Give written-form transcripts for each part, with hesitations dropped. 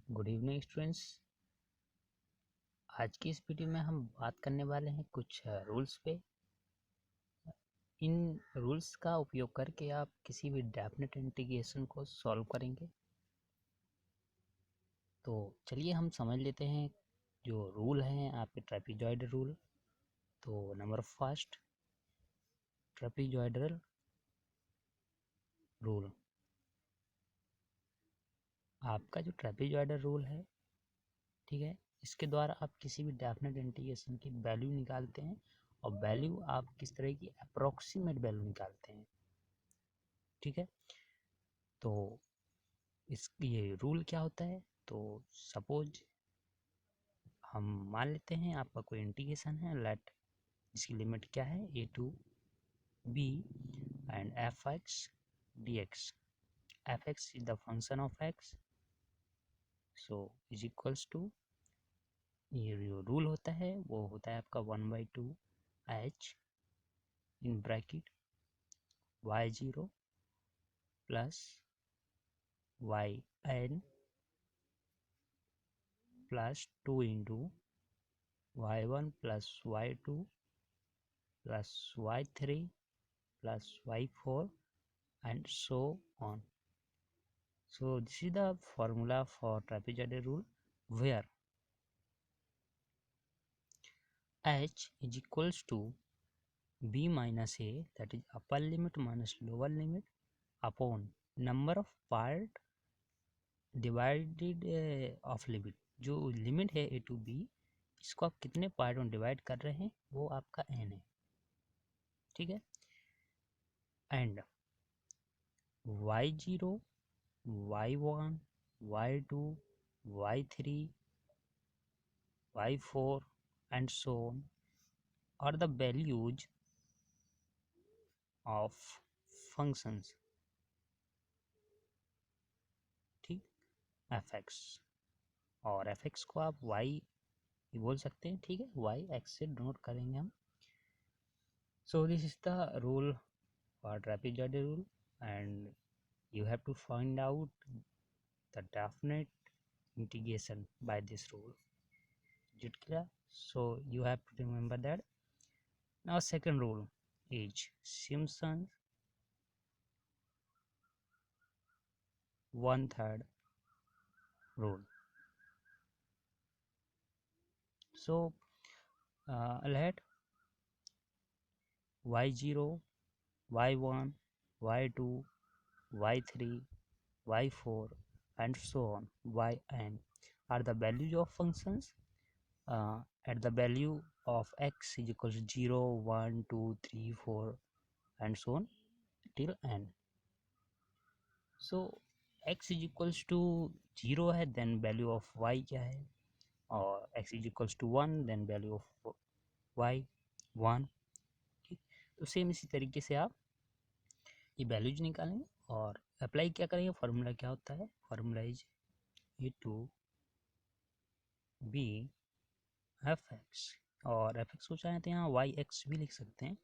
Good evening students. आज की इस वीडियो में हम बात करने वाले हैं कुछ रूल्स पे। इन रूल्स का उपयोग करके आप किसी भी डेफिनेट इंटीग्रेशन को सॉल्व करेंगे। तो चलिए हम समझ लेते हैं जो रूल हैं आपके ट्रेपेजॉइडल रूल। तो नंबर फर्स्ट, ट्रेपेजॉइडल रूल। आपका जो ट्रेपेजॉइडल रूल है, ठीक है, इसके द्वारा आप किसी भी डेफिनेट इंटीग्रेशन की वैल्यू निकालते हैं और वैल्यू आप किस तरह की अप्रोक्सीमेट वैल्यू निकालते हैं, ठीक है। तो ये रूल क्या होता है? तो सपोज हम मान लेते हैं आपका कोई इंटीग्रेशन है, लेट जिसकी लिमिट क्या है, a to b and fx dx। fx is the function of x, so is equals to, ये जो रूल होता है वो होता है आपका 1/2 h in bracket y0 plus yn plus 2 into y1 plus y2 plus y3 plus y4 and so on. So this is the formula for trapezoidal rule, where h is equals to b minus a, that is upper limit minus lower limit, upon number of part divided of limit। जो limit है a to b, इसको आप कितने part में divide कर रहे हैं वो आपका n है, ठीक है। And y0, y1, y2, y3, y4 and so on are the values of functions, ठीक, fx। और fx को आप y भी बोल सकते हैं, ठीक है, y x से डिनोट करेंगे हम। So this is the rule for trapezoidal rule and you have to find out the definite integration by this rule. Is it clear? So you have to remember that. Now second rule is Simpson's 1/3 rule. So let y0, y1, y2, y3, y4 and so on yn are the values of functions at the value of x is equal to 0, 1, 2, 3, 4 and so on till n. So x is equals to 0 है, then value of y क्या है, और x is equals to 1 then value of y 1, ठीक। तो same इसी तरीके से आप ये वैल्यूज निकालेंगे और अप्लाई क्या करेंगे, फार्मूला क्या होता है, formula is A to B F X, और एफ एक्स को चाहें तो यहाँ वाई एक्स भी लिख सकते हैं,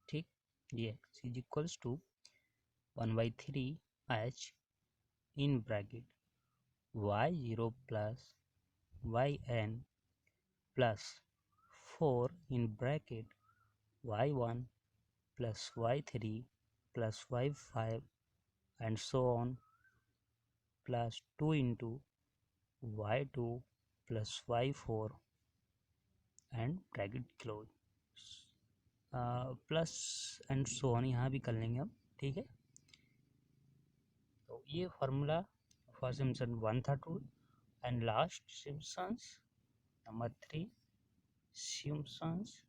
ठीक। ये X is equals to 1/3 H in bracket y0 plus yn plus 4 in bracket y1 plus y3 plus y5 and so on plus 2 into y2 plus y4 and bracket close plus and so on यहाँ भी कर लेंगे अब, ठीक है। तो ये formula for Simpson 1/3 rule. And last Simpson's number 3, Simpson's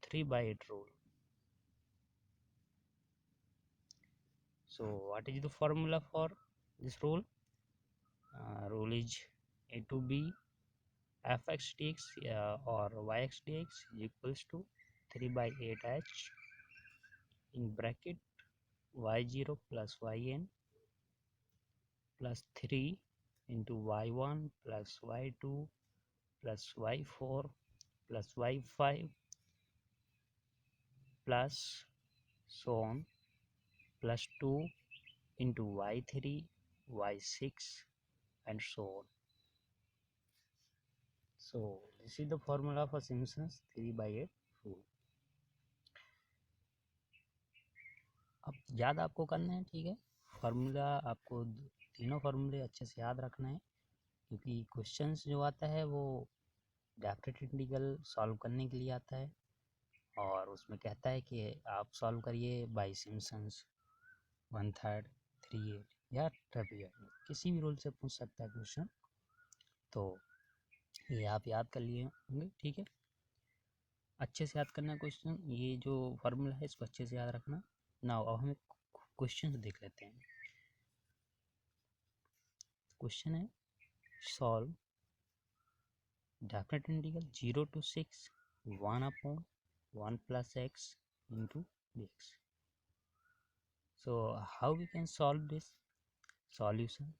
3/8 rule. So what is the formula for this rule? Rule is a to b fx dx or yx dx is equals to 3/8 h in bracket y0 plus yn plus 3 into y1 plus y2 plus y4 plus y5 plus so on plus 2 into y3 y6 and so on. So this is the formula for Simpson's 3/8 rule. अब याद आपको करना है, ठीक है। Formula आपको तीनों फार्मूले अच्छे से याद रखना है, क्योंकि क्वेश्चंस जो आता है वो डेफिनेट इंटीग्रल सॉल्व करने के लिए आता है, और उसमें कहता है कि आप सॉल्व करिए बाय सिम्पसन्स 1/3 3/8 या ट्रेपेजॉइडल, किसी भी रूल से पूछ सकता है क्वेश्चन। तो ये आप याद कर लिए होंगे, ठीक है। अच्छे से याद करना क्वेश्चन, ये जो फार्मूला है इसको अच्छे से याद रखना। नाउ अब हम क्वेश्चन देख लेते हैं। क्वेश्चन है solve definite integral 0 to 6 1/1 plus x into dx. So how we can solve this solution?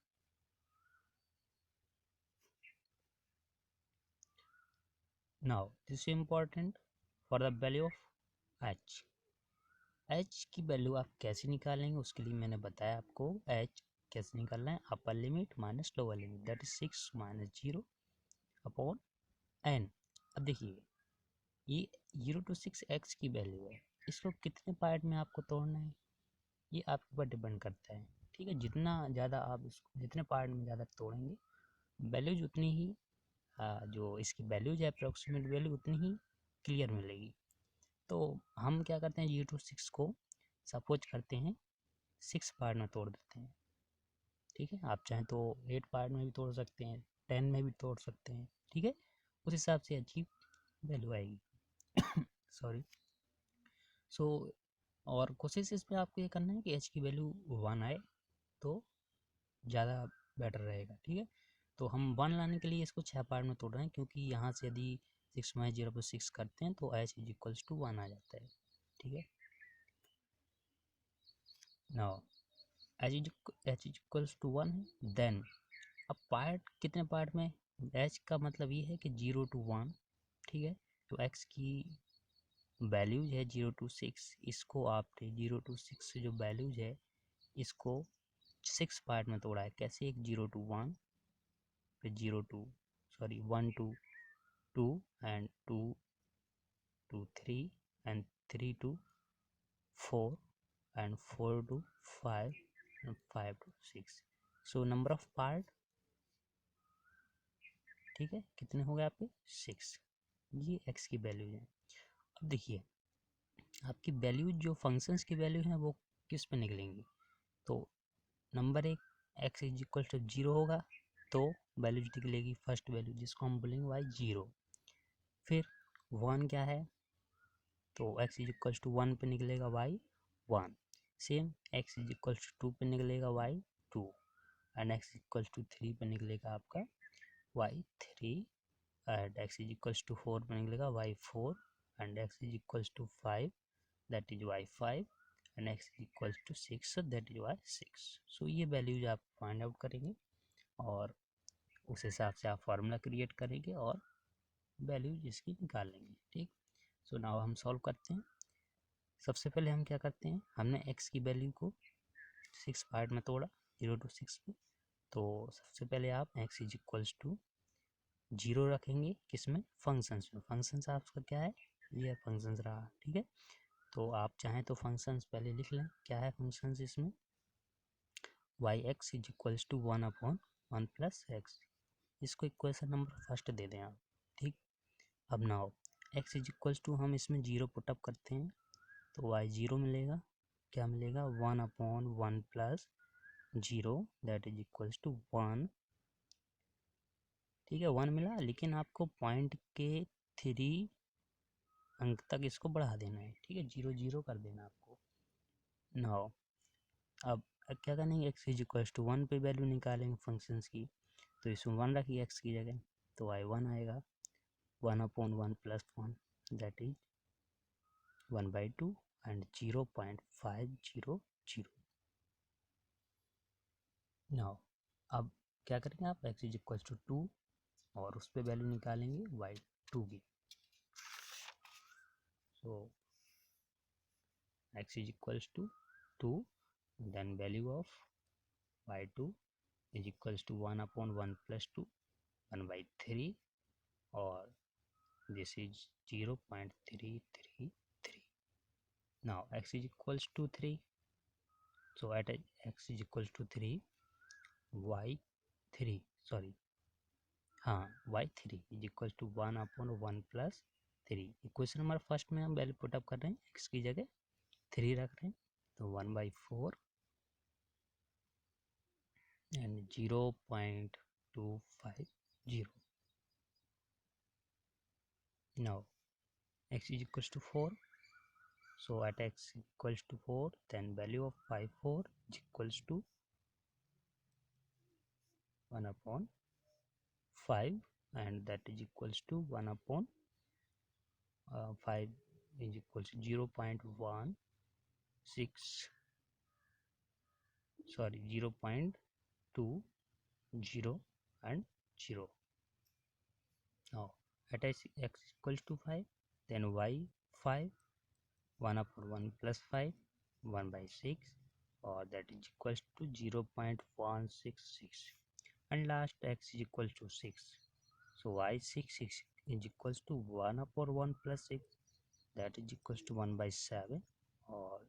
Now this is important for the value of h. h की वैल्यू आप कैसे निकालेंगे, उसके लिए मैंने बताया आपको h कैसे निकालना है। Upper limit minus lower limit, that is 6 - 0 upon n। अब देखिए ये 0 to 6 x की वैल्यू है, इसको कितने पार्ट में आपको तोड़ना है ये आपके ऊपर डिपेंड करता है, ठीक है। जितना ज़्यादा आप इसको जितने पार्ट में ज़्यादा तोड़ेंगे वैल्यूज उतनी ही जो इसकी वैल्यूज है अप्रोक्सीमेट वैल्यू उतनी ही क्लियर मिलेगी। तो हम क्या करते हैं 0 to 6 को सपोज करते हैं 6 पार्ट में तोड़ देते हैं, ठीक है। आप चाहें तो 8 पार्ट में भी तोड़ सकते हैं, 10 में भी तोड़ सकते हैं, ठीक है। उस हिसाब से अच्छी वैल्यू आएगी सॉरी। सो और कोशिश इसमें आपको ये करना है कि एच की वैल्यू 1 आए तो ज़्यादा बेटर रहेगा, ठीक है। तो हम 1 लाने के लिए इसको 6 पार्ट में तोड़ रहे हैं, क्योंकि यहाँ से यदि 6 - 0 पर 6 करते हैं तो h इज इक्वल्स टू 1 आ जाता है, ठीक है। Now h is equals to 1 है, देन अब पार्ट कितने पार्ट में, h का मतलब ये है कि 0 to 1, ठीक है। तो x की वैल्यूज है 0 to 6, इसको आपने 0 to 6 से जो वैल्यूज है इसको 6 पार्ट में तोड़ा है। कैसे, एक 0 to 1, फिर 1 to 2 and 2 to 3 and 3 to 4 and 4 to 5 and 5 to 6. So number of part, ठीक है, कितने हो गए आपके 6। ये x की वैल्यू है। अब देखिए आपकी वैल्यू जो फंक्शंस की वैल्यू है वो किस पे निकलेंगी, तो नंबर एक x इज इक्वल टू 0 होगा तो वैल्यू निकलेगी फर्स्ट वैल्यू जिसको हम बोलेंगे y 0। फिर 1 क्या है, तो x इज इक्वल टू 1 पे निकलेगा y 1। Same x is equal to 2 पे निकलेगा y 2 and x equal to 3 पे निकलेगा आपका y 3 and x is equal to 4 पे निकलेगा y 4 and x is equal to 5 that is y 5 and x is equal to 6 that is y 6। So ये values आप find out करेंगे और उस हिसाब से आप फार्मूला क्रिएट करेंगे और वैल्यूज इसकी निकाल लेंगे, ठीक। सो नाउ हम सॉल्व करते हैं। सबसे पहले हम क्या करते हैं, हमने x की वैल्यू को 6 पार्ट में तोड़ा 0 to 6 में, तो सबसे पहले आप x इज इक्वल्स टू 0 रखेंगे किसमें, फंक्शंस में। फंक्शंस आपका क्या है, ये फंक्शंस रहा, ठीक है। तो आप चाहें तो फंक्शंस पहले लिख लें, क्या है फंक्शंस इसमें, y(x) is equals to 1/1 plus x, इसको इक्वेशन नंबर फर्स्ट दे दें आप, ठीक। अब now x is equals to हम इसमें 0 पुटअप करते हैं तो y 0 मिलेगा, क्या मिलेगा 1/1 plus 0 that is equals to 1, ठीक है। 1 मिला, लेकिन आपको पॉइंट के 3 अंक तक इसको बढ़ा देना है, ठीक है, 0 0 कर देना आपको। नाउ अब क्या करेंगे, x इज इक्वल्स टू 1 पे वैल्यू निकालेंगे फंक्शंस की, तो इसमें 1 रखिए x की जगह, तो y 1 आएगा 1/1 plus 1 that is 1/2 and 0.500। Now अब क्या करेंगे आप, x इज इक्वल्स टू 2 और उस पर वैल्यू निकालेंगे y2 की। So x is equals to 2 then value of y2 is equals to 1/1 + 2 1/3 और this is 0.333. Now x is equals to 3, so at x is equals to 3, y3 sorry y3 is equals to 1/1 + 3. Equation number first में हम value put up कर रहे हैं, x की जगह 3 रख रहे हैं, तो 1/4 and 0.250. Now x is equals to 4, so at x equals to 4, then value of 4 is equals to 1/5, and that is equals to 1/5 is equals to 0.16 sorry 0.20 and 0. Now at x equals to 5, then y5 1/1 + 5 1/6, or that is equals to 0.166, and last x is equals to 6, so y6 is equals to 1/1 + 6, that is equals to 1/7, or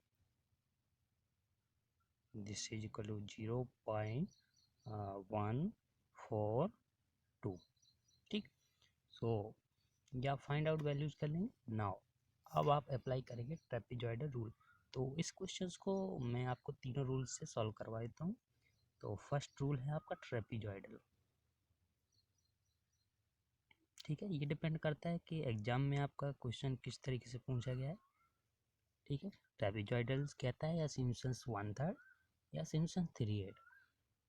this is equal to 0.142. ठीक, सो या find out values कर लेंगे. Now अब आप apply करेंगे trapezoidal rule. तो इस questions को मैं आपको तीनों रूल से सॉल्व करवा देता हूँ. तो फर्स्ट रूल है आपका ट्रेपेजॉइडल. ठीक है, ये डिपेंड करता है कि एग्जाम में आपका क्वेश्चन किस तरीके से पूछा गया है. ठीक है, ट्रेपेजॉइडल्स कहता है या सिम्पसन्स 1/3 या सिम्पसन्स 3/8.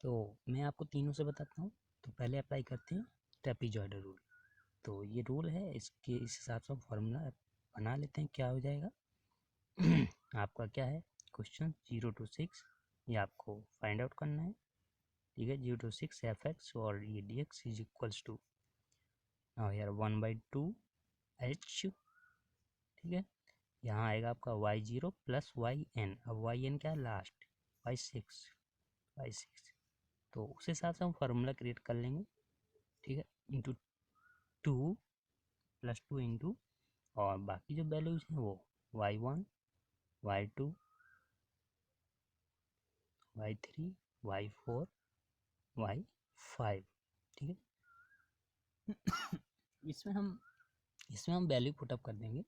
तो मैं आपको तीनों से बताता हूँ. तो पहले अप्लाई करते हैं ट्रेपेजॉइडल रूल. तो ये रूल है, इसके इस हिसाब से हम फॉर्मूला बना लेते हैं. क्या हो जाएगा आपका क्या है क्वेश्चन 0 to 6, ये आपको फाइंड आउट करना है. ठीक है, 0 to 6 f(x) और ये dx इज इक्वल्स टू यार 1/2 h. ठीक है, यहाँ आएगा आपका y0 + yn. अब yn क्या है लास्ट, y6. तो उस हिसाब से हम फार्मूला क्रिएट कर लेंगे. ठीक है, इंटू 2 + 2 इंटू, और बाकी जो वैल्यूज हैं वो y1 y2 y3 y4 y5. ठीक है इसमें हम वैल्यू पुटअप कर देंगे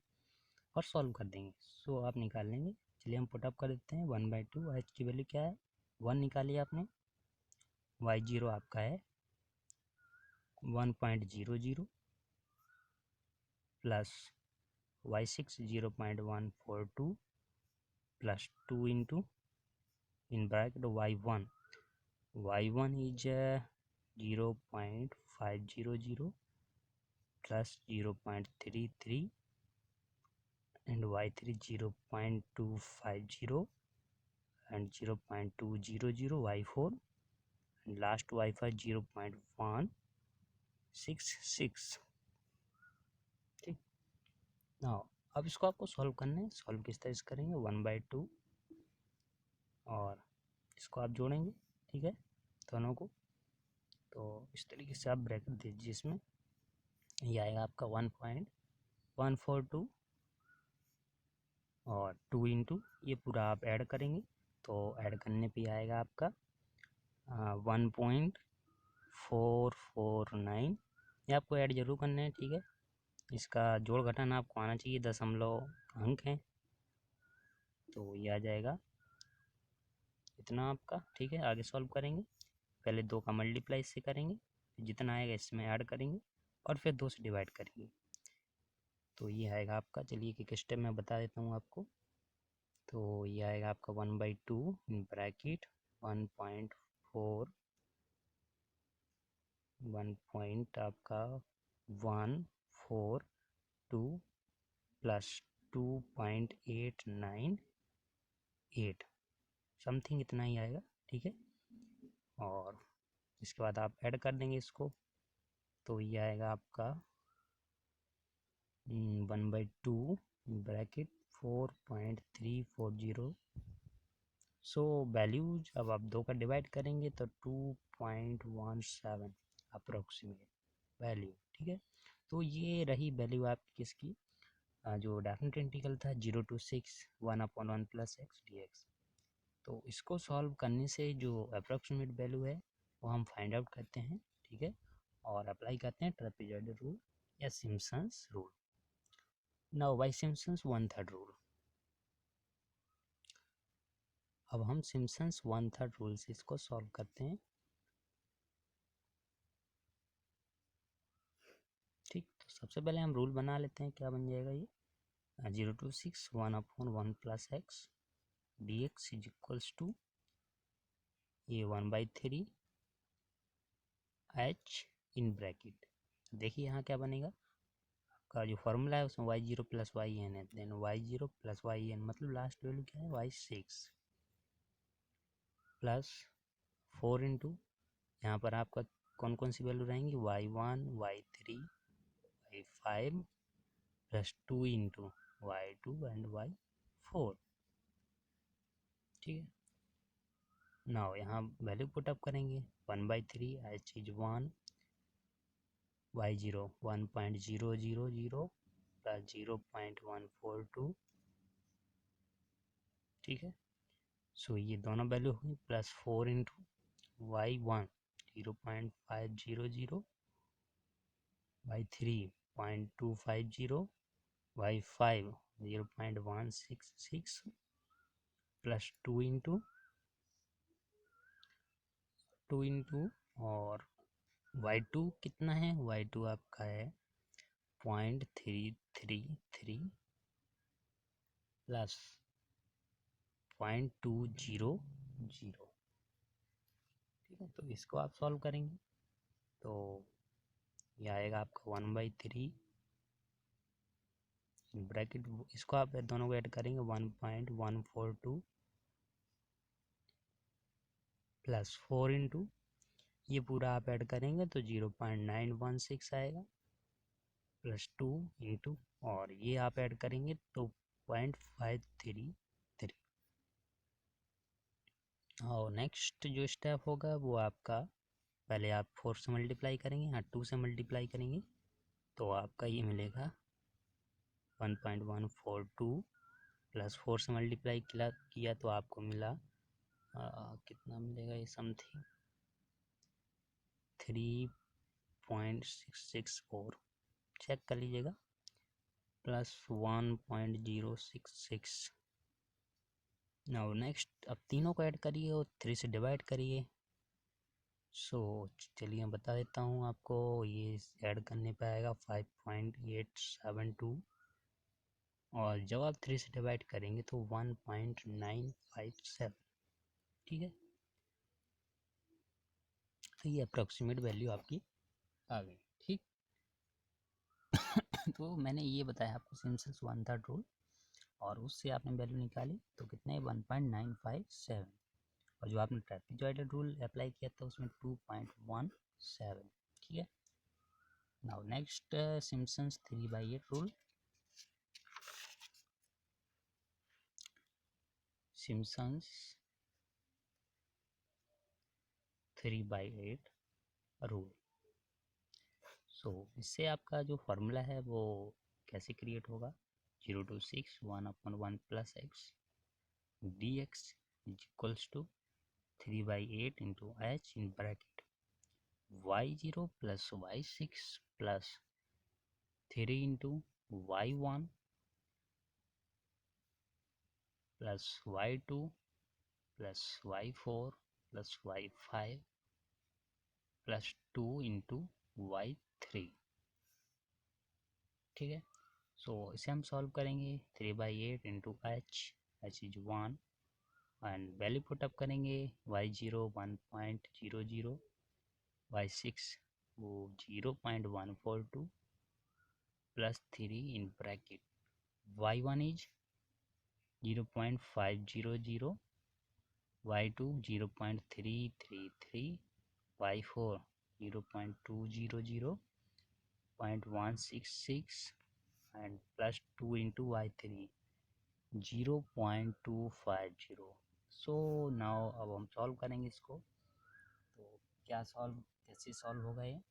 और सॉल्व कर देंगे. सो आप निकाल लेंगे. चलिए हम पुटअप कर देते हैं. 1/2 h की वैल्यू क्या है 1 निकाली आपने. y0 आपका है 1.00 plus y6 0.142 plus 2 into in bracket y1 is 0.500 plus 0.33 and y3 0.250 and 0.200 y4 and last y5 0.166. ठीक, नाउ अब इसको आपको सॉल्व करना है. सॉल्व किस तरह से करेंगे 1/2 और इसको आप जोड़ेंगे. ठीक है, दोनों को. तो इस तरीके से आप ब्रैकेट दीजिए. इसमें ये आएगा आपका 1.142 और 2 इंटू ये पूरा आप ऐड करेंगे. तो ऐड करने पे आएगा आपका 1.449. ये आपको ऐड जरूर करना है. ठीक है, इसका जोड़ घटाना आपको आना चाहिए. दशमलव अंक हैं, तो ये आ जाएगा इतना आपका. ठीक है, आगे सॉल्व करेंगे. पहले 2 का मल्टीप्लाई इससे करेंगे, जितना आएगा इसमें ऐड करेंगे और फिर 2 से डिवाइड करेंगे. तो ये आएगा आपका. चलिए एक स्टेप मैं बता देता हूँ आपको. तो ये आएगा आपका 1/2 इन ब्रैकेट 1.4 आपका 142 प्लस 2.898 समथिंग इतना ही आएगा. ठीक है, और इसके बाद आप ऐड कर देंगे इसको. तो ये आएगा आपका 1/2 ब्रैकेट 4.340 सो वैल्यू जब आप 2 का डिवाइड करेंगे तो 2.17 अप्रोक्सीमेट वैल्यू, ठीक है। तो ये रही वैल्यू आपकी किसकी, जो डेफिनेट इंटीग्रल था 0 to 6 1/1 plus X D x. तो इसको सॉल्व करने से जो अप्रोक्सीमेट वैल्यू है वो हम फाइंड आउट करते हैं, ठीक है, और अप्लाई करते हैं ट्रेपेजॉइडल रूल या Simpson's rule. Now by Simpson's 1/3 rule. अब हम सिम्पसन्स 1/3 रूल से इसको सॉल्व करते हैं, ठीक। तो सबसे पहले हम रूल बना लेते हैं, क्या बन जाएगा ये 0 to 6 1/1 plus X D x is equals to ये 1/3 एच इन ब्रैकेट। देखिए यहाँ क्या बनेगा, का जो फॉर्मूला है उसमें y0 प्लस वाई एन है, then y0 plus Y N मतलब लास्ट वैल्यू क्या है y6 प्लस 4 इंटू यहाँ पर आपका कौन कौन सी वैल्यू रहेंगी y1 y3 y5 plus 2 into y2 and y4, ठीक है। नाउ यहाँ वैल्यू पुटअप करेंगे 1/3 एच इज 1 y0 1.000 प्लस 0.142, ठीक है। सो ये दोनों वैल्यू हुई plus 4 into y1 0.500 y3 0.250 y5 0.166 plus 2 into और y2 कितना है, y2 आपका है 0.333 प्लस 0.200, ठीक है। तो इसको आप सॉल्व करेंगे तो ये आएगा आपका 1/3 ब्रैकेट, इसको आप दोनों को ऐड करेंगे 1.142 प्लस 4 इंटू ये पूरा आप ऐड करेंगे तो 0.916 आएगा प्लस 2 इंटू और ये आप ऐड करेंगे तो 0.533। और नेक्स्ट जो स्टेप होगा वो आपका, पहले आप 4 से मल्टीप्लाई करेंगे, हाँ 2 से मल्टीप्लाई करेंगे तो आपका ये मिलेगा 1.142 प्लस 4 से मल्टीप्लाई किया तो आपको मिला कितना मिलेगा ये समथिंग 3.664, चेक कर लीजिएगा, प्लस 1.066। नाउ नेक्स्ट अब तीनों को ऐड करिए और 3 से डिवाइड करिए। सो चलिए मैं बता देता हूँ आपको, ये ऐड करने पे आएगा 5.872 और जब आप 3 से डिवाइड करेंगे तो 1.957, ठीक है। तो ये अप्रोक्सीमेट वैल्यू आपकी आ गई, ठीक। तो मैंने ये बताया आपको सिम्पसन्स 1/3 रूल और उससे आपने वैल्यू निकाली तो कितने 1.957 और जो आपने ट्रेपेजॉइडल रूल अप्लाई किया था उसमें 2.17, ठीक है। Now next Simpson's 3/8 rule. Simpson's 3/8 rule. So इससे आपका जो फॉर्मूला है वो कैसे क्रिएट होगा 0 to 6 1/1 plus X D x is equals to 3/8 into H in bracket y0 plus y6 plus 3 into y1 plus y2 plus y4 plus y5 plus 2 into y3, ठीक है। So इसे हम सॉल्व करेंगे 3/8 into H is 1 and value put up करेंगे y0 1.00 y6 वो 0.142 plus 3 in bracket y1 is 0.500 y2 0.333 y4 0.200 0.166 and plus 2 into y3 0.250, so now अब हम solve करेंगे इसको। तो कैसे सॉल्व होगा ये,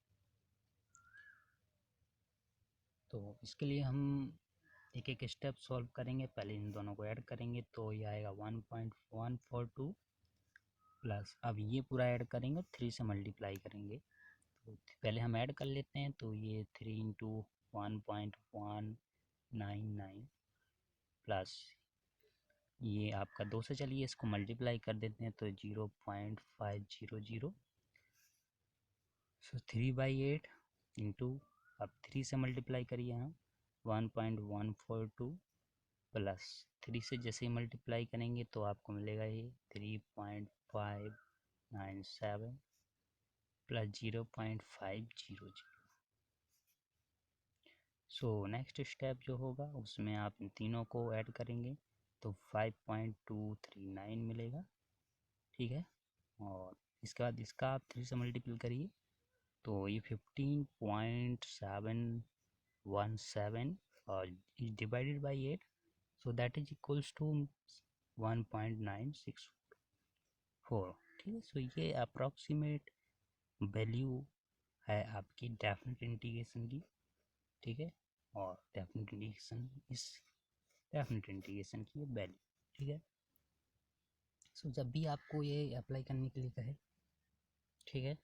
तो इसके लिए हम एक एक स्टेप सॉल्व करेंगे। पहले इन दोनों को ऐड करेंगे तो ये आएगा 1.142 प्लस, अब ये पूरा ऐड करेंगे 3 से मल्टीप्लाई करेंगे। तो पहले हम ऐड कर लेते हैं, तो ये 3 इंटू 1.199 प्लस ये आपका 2 से, चलिए इसको मल्टीप्लाई कर देते हैं तो 0.500। सो 3/8 इंटू, अब 3 से मल्टीप्लाई करिए हम 1.142 प्लस 3 से जैसे ही मल्टीप्लाई करेंगे तो आपको मिलेगा ये 3.597 प्लस 0.500। सो नेक्स्ट स्टेप जो होगा उसमें आप इन तीनों को ऐड करेंगे तो 5.239 मिलेगा, ठीक है। और इसके बाद इसका आप 3 से मल्टीपल करिए तो ये 15.717 और divided by 8, so that is equals to 1.964, ठीक है। सो ये अप्रॉक्सीमेट वैल्यू है आपकी डेफिनेट इंटीग्रेशन की, ठीक है। और डेफिनेट इंटीग्रेशन की वैल्यू, ठीक है। सो जब भी आपको ये अप्लाई करने के लिए कहे, ठीक है,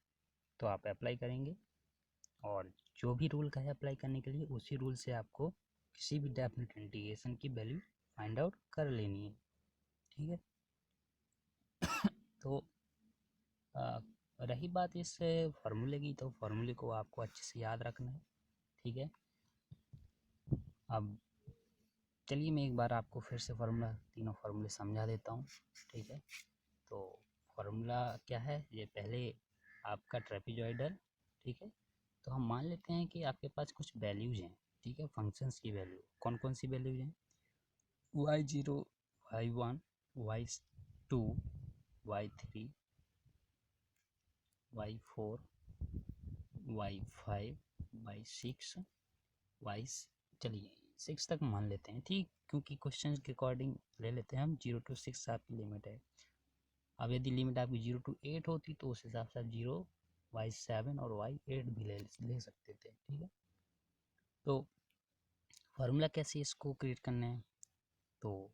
तो आप अप्लाई करेंगे और जो भी रूल का है अप्लाई करने के लिए उसी रूल से आपको किसी भी डेफिनेट इंटीग्रेशन की वैल्यू फाइंड आउट कर लेनी है, ठीक है। तो रही बात इस फार्मूले की, तो फार्मूले को आपको अच्छे से याद रखना है, ठीक है। अब चलिए मैं एक बार आपको फिर से तीनों फार्मूले समझा देता हूँ, ठीक है। तो फार्मूला क्या है, ये पहले आपका ट्रेपेजॉइडल, ठीक है। तो हम मान लेते हैं कि आपके पास कुछ वैल्यूज हैं, ठीक है, फंक्शंस की वैल्यू। कौन कौन सी वैल्यूज हैं, y0, y1, y2, y3, y4, y5, y6, y, चलिए 6 तक मान लेते हैं, ठीक, क्योंकि क्वेश्चन के अकॉर्डिंग ले लेते हैं हम। 0 to 6 आपकी लिमिट है। अब यदि लिमिट आपकी 0 to 8 होती तो उस हिसाब से आप 0, y7 और y8 भी ले सकते थे, ठीक है। तो फार्मूला कैसे इसको क्रिएट करना है, तो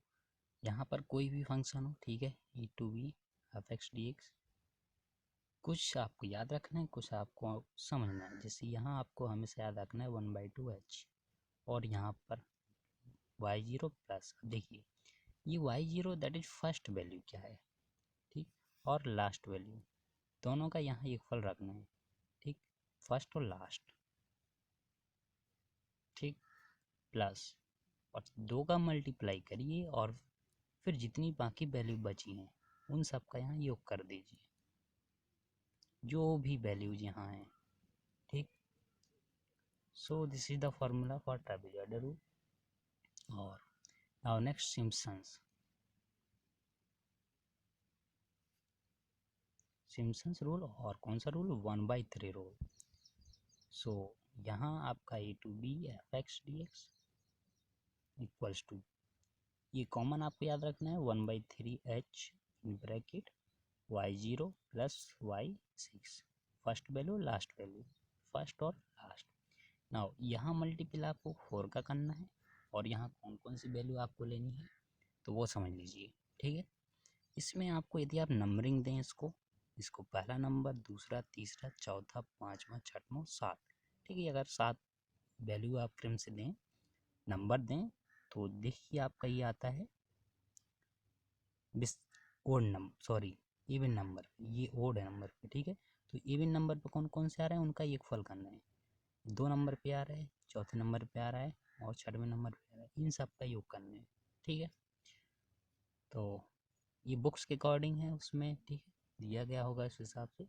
यहाँ पर कोई भी फंक्शन हो, ठीक है, e to b f(x) dx, कुछ आपको याद रखना है, कुछ आपको समझना है। जैसे यहाँ आपको हमेशा याद रखना है 1/2h, और यहाँ पर y0 प्लस, देखिए ये y0 that is first value क्या है, ठीक, और लास्ट वैल्यू दोनों का यहाँ इक्वल रखना है, ठीक, फर्स्ट और लास्ट, ठीक, प्लस और 2 का मल्टीप्लाई करिए और फिर जितनी बाकी वैल्यू बची हैं उन सब का यहाँ योग कर दीजिए, जो भी वैल्यूज यहाँ हैं, ठीक। So this is the formula for trapezoidal rule. और नाउ नेक्स्ट सिम्पसन्स रूल, और कौन सा रूल, 1/3 रूल। सो यहाँ आपका a to b f(x) dx equals to, ये कॉमन आपको याद रखना है 1/3h in bracket y0 plus y6, first value last value, first और लास्ट। नाउ यहाँ मल्टीपल आपको 4 का करना है और यहाँ कौन कौन सी वैल्यू आपको लेनी है तो वो समझ लीजिए, ठीक है। इसमें आपको यदि आप नंबरिंग दें इसको पहला नंबर, दूसरा, तीसरा, चौथा, पाँचवा, छठवां, 7, ठीक है। अगर 7 वैल्यू आप क्रम से दें, नंबर दें, तो देखिए आपका ये आता है odd number, sorry even number, ये ओड नंबर पे, ठीक है। तो इवन नंबर पे कौन कौन से आ रहे हैं उनका योगफल करना है। 2 नंबर पे आ रहा है, चौथे नंबर पे आ रहा है और 6वें नंबर पे आ रहा है, इन सब का योग करना है, ठीक है। तो ये बुक्स के अकॉर्डिंग है, उसमें ठीक है दिया गया होगा इस हिसाब से,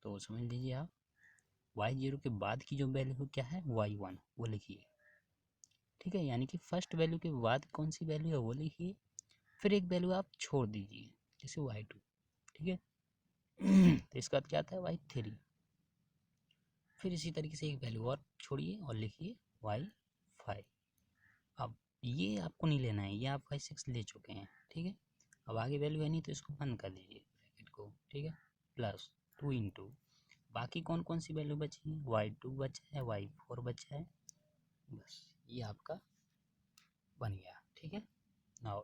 तो समझ लीजिए आप। y0 के बाद की जो वैल्यू क्या है y1 वो लिखिए, ठीक है, यानी कि फर्स्ट वैल्यू के बाद कौन सी वैल्यू है वो लिखिए, फिर एक वैल्यू आप छोड़ दीजिए जैसे y2, ठीक है। तो इसका क्या था y3, फिर इसी तरीके से एक वैल्यू और छोड़िए और लिखिए y5। अब ये आपको नहीं लेना है, ये आप y6 ले चुके हैं, ठीक है। अब आगे वैल्यू है नहीं तो इसको बंद कर दीजिए ब्रैकेट को, ठीक है। प्लस 2 इंटू बाकी कौन कौन सी वैल्यू बची है, y2 बचा है, y4 बचा है, बस ये आपका बन गया, ठीक है। Now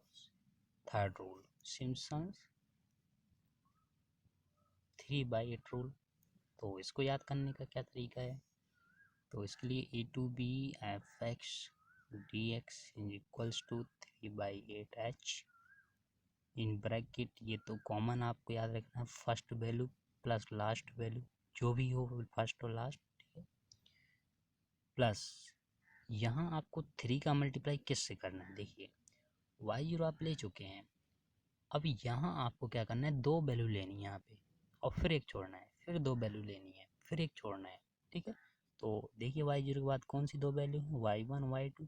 third rule, Simpson's 3/8 rule. तो इसको याद करने का क्या तरीका है, तो इसके लिए a to B F x D x is equals to 3/8h in bracket, ये तो कॉमन आपको याद रखना है, first value plus last value जो भी हो फर्स्ट और लास्ट, ठीक है। प्लस यहाँ आपको 3 का मल्टीप्लाई किससे करना है, देखिए y0 आप ले चुके हैं, अब यहाँ आपको क्या करना है, 2 वैल्यू लेनी है यहाँ पे और फिर एक छोड़ना है, फिर 2 वैल्यू लेनी है, फिर एक छोड़ना है, ठीक है। तो देखिए y0 के बाद कौन सी 2 वैल्यू है, y1 y2,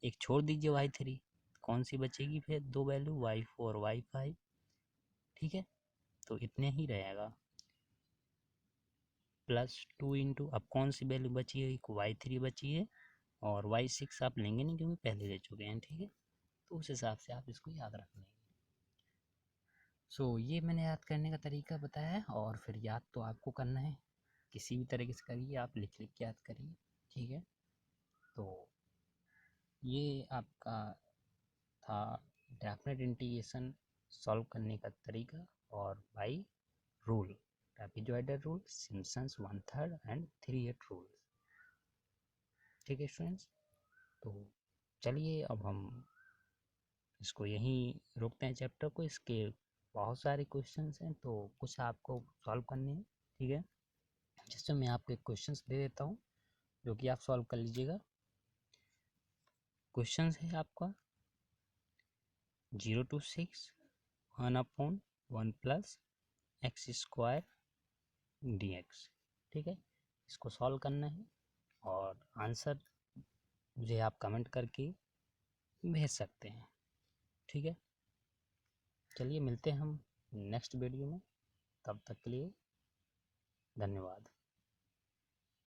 एक छोड़ दीजिए y3, कौन सी बचेगी फिर 2 वैल्यू, y4 y5, ठीक है। तो इतने ही रहेगा, प्लस 2 इंटू अब कौन सी वैल्यू बची है, एक y3 बची है और y6 आप लेंगे नहीं क्योंकि पहले ले चुके हैं, ठीक है। तो उस हिसाब से आप इसको याद रख लेंगे। ये मैंने याद करने का तरीका बताया है, और फिर याद तो आपको करना है, किसी भी तरीके से करिए, आप लिख लिख के याद करिए, ठीक है। तो ये आपका था डेफिनेट इंटीग्रेशन सॉल्व करने का तरीका और by rule, trapezoidal rule, Simpson's 1/3 and 3/8 rule, ठीक है स्टूडेंट्स। तो चलिए अब हम इसको यहीं रोकते हैं चैप्टर को, इसके बहुत सारे क्वेश्चंस हैं तो कुछ आपको सॉल्व करने हैं, ठीक है। जिससे मैं आपको एक क्वेश्चंस दे देता हूँ जो कि आप सॉल्व कर लीजिएगा। क्वेश्चंस है आपका 0 to 6 1/1 प्लस x² dx, ठीक है। इसको सॉल्व करना है और आंसर मुझे आप कमेंट करके भेज सकते हैं, ठीक है। चलिए मिलते हैं हम नेक्स्ट वीडियो में, तब तक के लिए धन्यवाद।